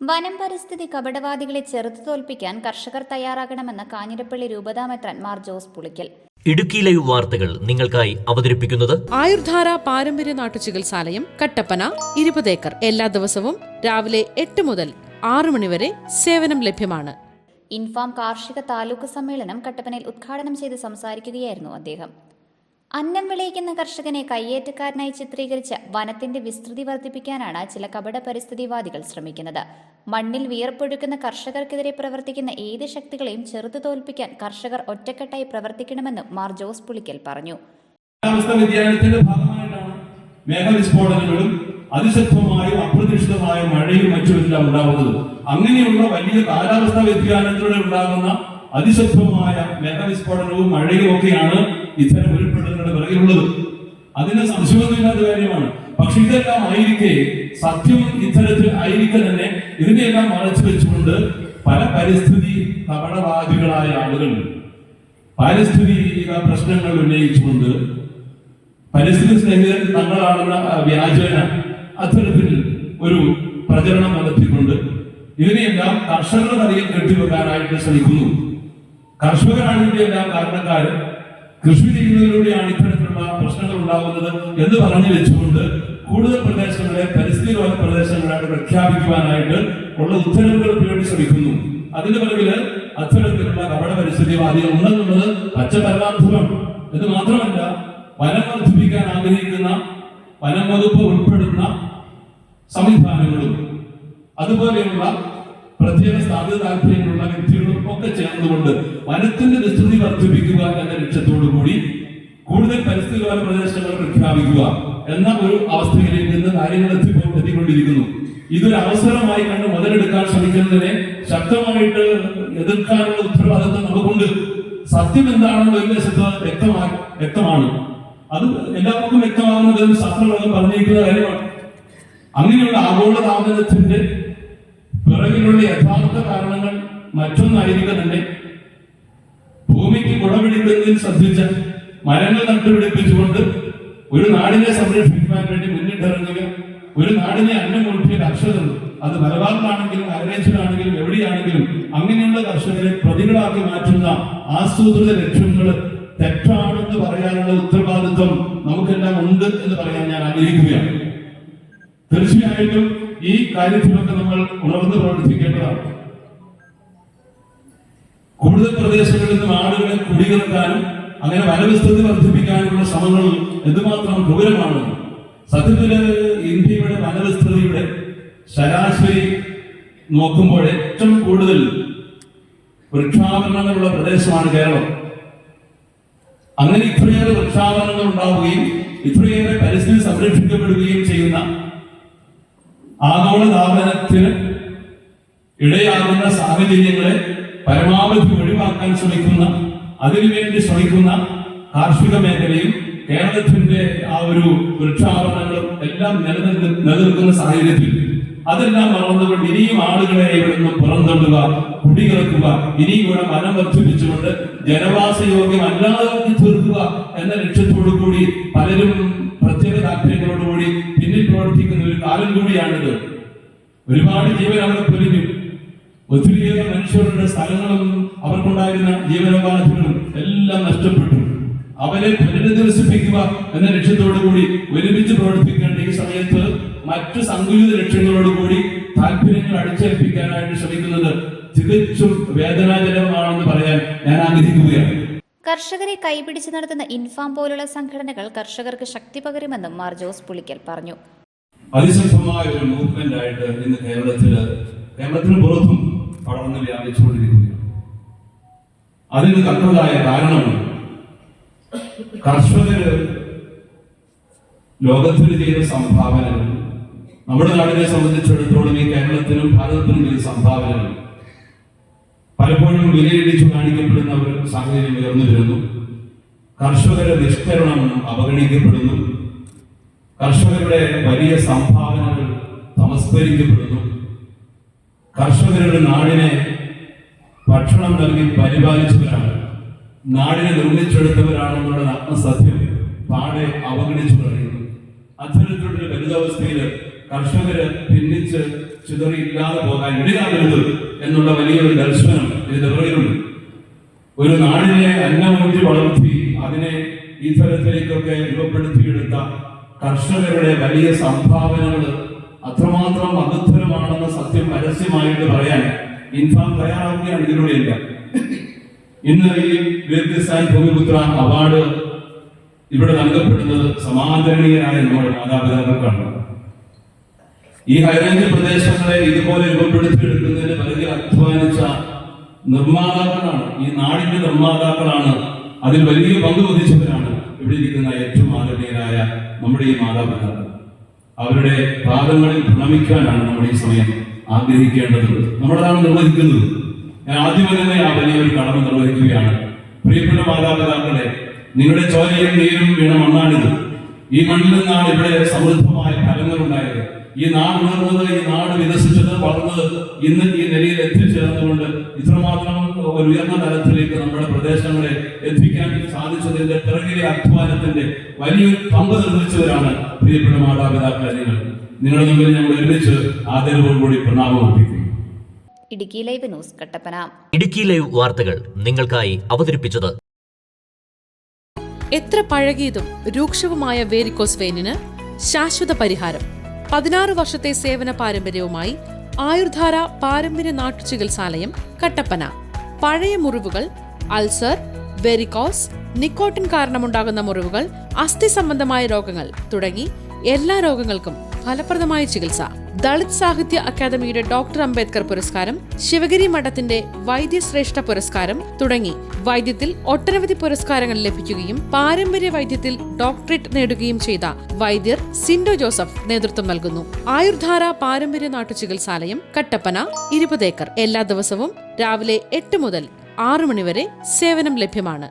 വനം പരിസ്ഥിതി കപടവാദികളെ ചെറുത്തു തോൽപ്പിക്കാൻ കർഷകർ തയ്യാറാകണമെന്ന് കാഞ്ഞിരപ്പള്ളി രൂപതാമെത്രാൻ മാർ ജോസ് പുളിക്കൽ. ഇടുക്കി ലൈവ് വാർത്തകൾ നിങ്ങൾക്കായി അവതരിപ്പിക്കുന്നത് ആയുർധാര പാരമ്പര്യ നാട്ടുചികിത്സാലയം, കട്ടപ്പന, 20 ഏക്കർ. എല്ലാ ദിവസവും രാവിലെ 8 മുതൽ 6 മണി വരെ സേവനം ലഭ്യമാണ്. ഇൻഫാം കാർഷിക താലൂക്ക് സമ്മേളനം കട്ടപ്പനയിൽ ഉദ്ഘാടനം ചെയ്ത് സംസാരിക്കുകയായിരുന്നു അദ്ദേഹം. അന്നം വിളയിക്കുന്ന കർഷകനെ കയ്യേറ്റക്കാരനായി ചിത്രീകരിച്ച് വനത്തിന്റെ വിസ്തൃതി വർദ്ധിപ്പിക്കാനാണ് ചില കപട പരിസ്ഥിതിവാദികൾ ശ്രമിക്കുന്നത്. മണ്ണിൽ വിയർപ്പൊഴുക്കുന്ന കർഷകർക്കെതിരെ പ്രവർത്തിക്കുന്ന ഏത് ശക്തികളെയും ചെറുത്തു തോൽപ്പിക്കാൻ കർഷകർ ഒറ്റക്കെട്ടായി പ്രവർത്തിക്കണമെന്നും മാർ ജോസ് പുളിക്കൽ പറഞ്ഞു. കാലാവസ്ഥാ വ്യതിയാനത്തിന്റെ ഭാഗമായിട്ടാണ് മേഘവിസ്ഫോടനങ്ങളും അതിശക്തമായും അപ്രതീക്ഷിതമായ മഴയും മറ്റുമെല്ലാം ഉണ്ടാകുന്നത്. അങ്ങനെയുള്ള വലിയ കാലാവസ്ഥാ വ്യതിയാനത്തിലൂടെ ഉണ്ടാകുന്ന അതിശക്തമായ മേഘവിസ്ഫോടനവും മഴയും ഒക്കെയാണ് ഇത്തരം ഉരുൾപൊട്ടലുകളുടെ പിറകിലുള്ളത്. അതിന് സംശയമൊന്നുമില്ലാത്ത കാര്യമാണ്. പക്ഷെ ഇതെല്ലാം ആയിരിക്കെ, സത്യം ഇത്തരത്തിൽ ആയിരിക്കെ തന്നെ ഇതിനെല്ലാം മറച്ചു വെച്ചുകൊണ്ട് പല പരിസ്ഥിതി കപടവാദികളായ ആളുകൾ പാരിസ്ഥിതിക പ്രശ്നങ്ങൾ ഉന്നയിച്ചുകൊണ്ട് പരിസ്ഥിതി സ്നേഹിതർ തങ്ങളാണെന്ന വ്യാജേന അത്തരത്തിൽ ഒരു പ്രചരണം നടത്തിക്കൊണ്ട് ഇതിനെയെല്ലാം കർഷകരുടെ തലയിൽ കെട്ടിവെക്കാനായിട്ട് ശ്രമിക്കുന്നു. കർഷകരാണ് ഇതിന്റെയെല്ലാം കാരണക്കാരൻ, കൃഷി ചെയ്യുന്നതിലൂടെയാണ് ഇത്തരത്തിലുള്ള പ്രശ്നങ്ങൾ ഉണ്ടാകുന്നത് എന്ന് പറഞ്ഞു വെച്ചുകൊണ്ട് കൂടുതൽ പ്രദേശങ്ങളെ പരിസ്ഥിതി ലോല പ്രദേശങ്ങളായിട്ട് പ്രഖ്യാപിക്കുവാനായിട്ട് ഉള്ള ഉത്തരവുകൾ വേണ്ടി ശ്രമിക്കുന്നു. അതിന് പിറകില് അത്തരത്തിലുള്ള കപട പരിസ്ഥിതിവാദികൾ ഉണ്ടെന്നുള്ളത് പച്ചപരമാർത്ഥം. ഇത് മാത്രമല്ല, വനം വർദ്ധിപ്പിക്കാൻ ആഗ്രഹിക്കുന്ന വനം വകുപ്പ് ഉൾപ്പെടുന്ന സംവിധാനങ്ങളും അതുപോലെയുള്ള പ്രത്യേക സ്ഥാപിത താല്പര്യങ്ങളുള്ള വ്യക്തികളും ഒക്കെ ചേർന്നുകൊണ്ട് വനത്തിന്റെ വിസ്തൃതി വർദ്ധിപ്പിക്കുക എന്ന ലക്ഷ്യത്തോടു കൂടി കൂടുതൽ പരിസ്ഥിതി ലോല പ്രദേശങ്ങൾ പ്രഖ്യാപിക്കുക എന്ന ഒരു അവസ്ഥയിലേക്ക് ഇന്ന് കാര്യങ്ങൾ എത്തിക്കൊണ്ടിരിക്കുന്നു. ഇതൊരു അവസരമായി കണ്ട് മുതലെടുക്കാൻ ശ്രമിക്കുന്നതിനെ ശക്തമായിട്ട് എതിർക്കാനുള്ള ഉത്തരവാദിത്വം നമുക്കുണ്ട്. സത്യം എന്താണെന്ന് ഒരു വശത്ത് വ്യക്തമാണ്. അത് എല്ലാവർക്കും വ്യക്തമാകുന്നത് ശാസ്ത്രലോകം പറഞ്ഞിരിക്കുന്ന കാര്യമാണ്. അങ്ങനെയുള്ള ആഗോളതാപനത്തിന്റെ പിറകിലുള്ള യഥാർത്ഥ കാരണങ്ങൾ മറ്റൊന്നായിരിക്കും തന്നെ ഭൂമിക്ക് കുടപിടിക്കുന്നതിൽ ശ്രദ്ധിച്ച മരങ്ങൾ നട്ടുപിടിപ്പിച്ചുകൊണ്ട് ഒരു നാടിനെ സംരക്ഷിക്കുവാൻ വേണ്ടി മുന്നിട്ടിറങ്ങുക, ഒരു നാടിനെ അന്നം കൊടുക്കിയ കർഷകർ, അത് മലബാറിലാണെങ്കിലും അരവേശിലാണെങ്കിലും എവിടെയാണെങ്കിലും അങ്ങനെയുള്ള കർഷകരെ പ്രതികളാക്കി മാറ്റുന്ന ആസൂത്രിത ലക്ഷ്യങ്ങൾ തെറ്റാണെന്ന് പറയാനുള്ള ഉത്തരവാദിത്വം നമുക്കെല്ലാം ഉണ്ട് എന്ന് പറയാൻ ഞാൻ ആഗ്രഹിക്കുകയാണ്. തീർച്ചയായിട്ടും ഈ കാര്യത്തിലൊക്കെ നമ്മൾ ഉണർന്ന് പ്രവർത്തിക്കേണ്ടതാണ്. കൂടുതൽ പ്രദേശങ്ങളിൽ നിന്നും ആളുകളെ കുടികിറക്കാനും അങ്ങനെ വനവിസ്തൃതി വർദ്ധിപ്പിക്കാനുള്ള ശ്രമങ്ങൾ എന്തുമാത്രം ക്രൂരമാണ്. സത്യത്തില് ഇന്ത്യയുടെ വനവിസ്തൃതിയുടെ ശരാശരി നോക്കുമ്പോൾ ഏറ്റവും കൂടുതൽ വൃക്ഷാവരണങ്ങളുള്ള പ്രദേശമാണ് കേരളം. അങ്ങനെ ഇത്രയേറെ വൃക്ഷാവരണങ്ങൾ ഉണ്ടാവുകയും ഇത്രയേറെ പരിസ്ഥിതി സംരക്ഷിക്കപ്പെടുകയും ചെയ്യുന്ന ആഗോളതാപനത്തിന് ഇടയാകുന്ന സാഹചര്യങ്ങളെ പരമാവധി ഒഴിവാക്കാൻ ശ്രമിക്കുന്ന, അതിനുവേണ്ടി ശ്രമിക്കുന്ന കാർഷിക മേഖലയും കേരളത്തിന്റെ ആ ഒരു വൃക്ഷാവരണങ്ങളും എല്ലാം നിലനിൽക്കുന്ന സാഹചര്യത്തിൽ അതെല്ലാം മറന്നുകൊണ്ട് ഇനിയും ആളുകളെ ഇവിടെ നിന്ന് പുറന്തള്ളുക, കുടികിറക്കുക, ഇനിയും ഇവിടെ വനം വർദ്ധിപ്പിച്ചുകൊണ്ട് ജനവാസയോഗ്യമല്ലാതെ തീർക്കുക എന്ന ലക്ഷ്യത്തോടു കൂടി പലരും പ്രത്യേക താല്പര്യങ്ങളോടുകൂടി പിന്നിൽ പ്രവർത്തിക്കുന്ന ഒരു കാലം കൂടിയാണിത്. ഒരുപാട് ജീവൻ അവിടെ പൊലിഞ്ഞു. ഒത്തിരിയേറെ മനുഷ്യരുടെ സ്ഥലങ്ങളും അവർക്കുണ്ടായിരുന്ന ജീവനോപാധികളും എല്ലാം നഷ്ടപ്പെട്ടു. അവരെ പുനരധിവസിപ്പിക്കുക എന്ന ലക്ഷ്യത്തോടു കൂടി ഒരുമിച്ച് പ്രവർത്തിക്കേണ്ട ഈ സമയത്ത് മറ്റു സങ്കുചിത ലക്ഷ്യങ്ങളോടുകൂടി താല്പര്യങ്ങൾ അടിച്ചേൽപ്പിക്കാനായിട്ട് ശ്രമിക്കുന്നത് തികച്ചും വേദനാജനകമാണെന്ന് പറയാൻ ഞാൻ ആഗ്രഹിക്കുകയാണ്. കർഷകരെ കൈപിടിച്ച് നടത്തുന്ന ഇൻഫാം പോലുള്ള സംഘടനകൾ കർഷകർക്ക് ശക്തി പകരുമെന്നും മാർ ജോസ് പുളിക്കൽ പറഞ്ഞു. അതിശക്തമായ ഒരു മൂവ്മെന്റ് ആയിട്ട് ഇന്ന് കേരളത്തിന് പുറത്തും പടർന്ന് വ്യാപിച്ചുകൊണ്ടിരിക്കുകയാണ്. അതിന് തക്കതായ കാരണമാണ് കർഷകര് ലോകത്തിന് ചെയ്ത സംഭാവനകൾ, നമ്മുടെ നാടിനെ സംബന്ധിച്ചിടത്തോളം ഈ കേരളത്തിനും ഭാരതത്തിനും ചെയ്ത സംഭാവനകൾ പലപ്പോഴും വിലയിടിച്ചു കാണിക്കപ്പെടുന്ന ഒരു സാഹചര്യം ഉയർന്നു വരുന്നു. കർഷകരുടെ നിഷ്കരണം അവഗണിക്കപ്പെടുന്നു. കർഷകരുടെ വലിയ സംഭാവനകൾ തമസ്കരിക്കപ്പെടുന്നു. കർഷകരുടെ നാടിനെ ഭക്ഷണം നൽകി പരിപാലിച്ചവരാണ്, നാടിനെ നിർമ്മിച്ചെടുത്തവരാണെന്നുള്ള ആത്മസത്യം പാടെ അവഗണിച്ചു കളയുന്നു. അത്തരത്തിലുള്ള ദരിദ്രാവസ്ഥയിൽ കർഷകര് ഭിന്നിച്ച് ചിതറി ഇല്ലാതെ പോകാൻ ഇടയാകരുത് എന്നുള്ള വലിയൊരു ദർശനം ഇതിന്റെ പുറകിലുണ്ട്. ഒരു നാടിനെ അന്നമൂറ്റി വളർത്തി അതിനെ ഈ തരത്തിലേക്കൊക്കെ രൂപപ്പെടുത്തിയെടുത്ത കർഷകരുടെ വലിയ സംഭാവനകൾ അത്രമാത്രം മഹത്തരമാണെന്ന സത്യം പരസ്യമായിട്ട് പറയാൻ ഇൻഫാം തയ്യാറാവുകയാണ് ഇതിലൂടെയല്ല. ഇന്ന് ഈ വീർക്കിസ്ഥാൻ ഭൂമിപുത്ര അവാർഡ് ഇവിടെ നൽകപ്പെടുന്നത് സമാദരണീയരായ നമ്മുടെ മാതാപിതാക്കൾക്കാണ്. ഈ ഹൈറേഞ്ച് പ്രദേശങ്ങളെ ഇതുപോലെ രൂപപ്പെടുത്തിയെടുക്കുന്നതിന് പിറകിൽ അധ്വാനിച്ച നിർമ്മാതാക്കളാണ്, ഈ നാടിന്റെ നിർമ്മാതാക്കളാണ്, അതിൽ വലിയ പങ്ക് വഹിച്ചവരാണ് ഇവിടെ ഇരിക്കുന്ന ഏറ്റവും ആദരണീയരായ നമ്മുടെ ഈ മാതാപിതാക്കൾ. അവരുടെ പാദങ്ങളിൽ പ്രണമിക്കാനാണ് നമ്മൾ ഈ സമയം ആഗ്രഹിക്കേണ്ടത്. നമ്മളതാണ് നിർവഹിക്കുന്നത്. ഞാൻ ആദ്യമേ തന്നെ ആ വലിയൊരു കടമ നിർവഹിക്കുകയാണ്. പ്രിയപ്പെട്ട മാതാപിതാക്കളെ, നിങ്ങളുടെ ചോരയും നീരും വീണ മണ്ണാണിത്. ഈ മണ്ണിൽ നിന്നാണ് ഇവിടെ സമൃദ്ധമായ ഫലങ്ങൾ ഉണ്ടായത്. ഈ നാട് ഉണർന്നത്, ഈ നാട് വികസിച്ചത്, വളർന്നത്, ഇന്ന് ഈ നിലയിൽ എത്തിച്ചേർന്നുകൊണ്ട് ഇത്രമാത്രം ഒരു ഉയർന്ന തലത്തിലേക്ക് നമ്മുടെ പ്രദേശങ്ങളെ എത്തിക്കാൻ സാധിച്ചതിന്റെ പിറകിലെ അധ്വാനത്തിന്റെ വലിയൊരു പങ്ക് നിർവഹിച്ചവരാണ് പ്രിയപ്പെട്ട മാതാപിതാക്കളെ. നിങ്ങളുടെ മുമ്പിൽ ഞങ്ങൾ ഒരുമിച്ച് ആദരവോടുകൂടി പ്രണാമം അർപ്പിക്കുന്നു. Idukki live news Kattappana. Idukki live വാർത്തകൾ നിങ്ങൾക്കായി അവതരിപ്പിച്ചത് എത്ര പഴകിയതും രൂക്ഷവുമായ വേരിക്കോസ് വെയിനിന് ശാശ്വത പരിഹാരം. 16 വർഷത്തെ സേവന പാരമ്പര്യവുമായി ആയുർധാര പാരമ്പര്യ നാട്ടുചികിത്സാലയം കട്ടപ്പന. പഴയ മുറിവുകൾ, അൾസർ, വെരിക്കോസ്, നിക്കോട്ടിൻ കാരണമുണ്ടാകുന്ന മുറിവുകൾ, അസ്ഥി സംബന്ധമായ രോഗങ്ങൾ തുടങ്ങി എല്ലാ രോഗങ്ങൾക്കും ഫലപ്രദമായ ചികിത്സ. ദളിത് സാഹിത്യ അക്കാദമിയുടെ ഡോക്ടർ അംബേദ്കർ പുരസ്കാരം, ശിവഗിരി മഠത്തിന്റെ വൈദ്യശ്രേഷ്ഠ പുരസ്കാരം തുടങ്ങി വൈദ്യത്തിൽ ഒട്ടനവധി പുരസ്കാരങ്ങൾ ലഭിക്കുകയും പാരമ്പര്യ വൈദ്യത്തിൽ ഡോക്ടറേറ്റ് നേടുകയും ചെയ്ത വൈദ്യർ സിൻഡോ ജോസഫ് നേതൃത്വം നൽകുന്നു. ആയുർധാര പാരമ്പര്യ നാട്ടുചികിത്സാലയം കട്ടപ്പന 20 ഏക്കർ. എല്ലാ ദിവസവും രാവിലെ 8 മുതൽ 6 മണി വരെ സേവനം ലഭ്യമാണ്.